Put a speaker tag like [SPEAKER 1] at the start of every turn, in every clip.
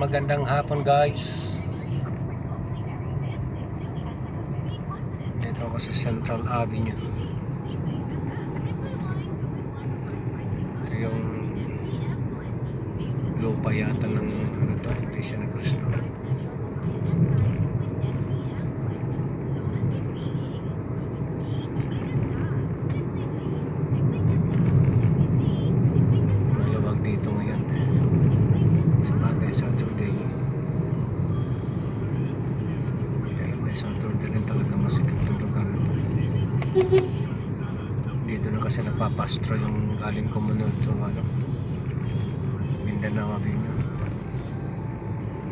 [SPEAKER 1] magandang hapon guys. Dito ako sa Central Avenue. Ito yung lupa yata ng ano to, Iglesia ni Cristo. Maluwag dito ngayon. Sabagay Saturday. Pero may Saturday rin talaga masikip itong lugar na to. Dito na kasi napapastro yung galing Comunal to ano, Mindanao Avenue,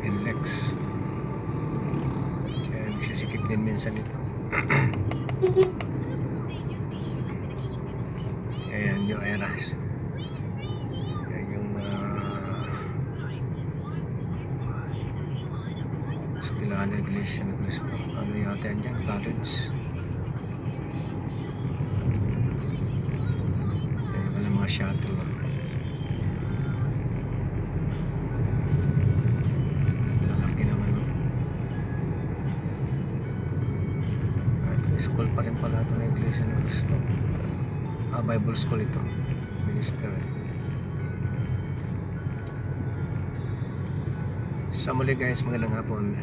[SPEAKER 1] NLEX. Kaya nagsisikip din minsan ito. Ayan yung eras. Ayan yung Eskwelahan ng Iglesia ni Cristo. Ano yata yan dyan? College. Ayan pala mga shuttle. Lalaki naman. Ito school pa rin pala ito ng Iglesia ni Cristo. Bible school ito. Minister. Sa muli guys, magandang hapon.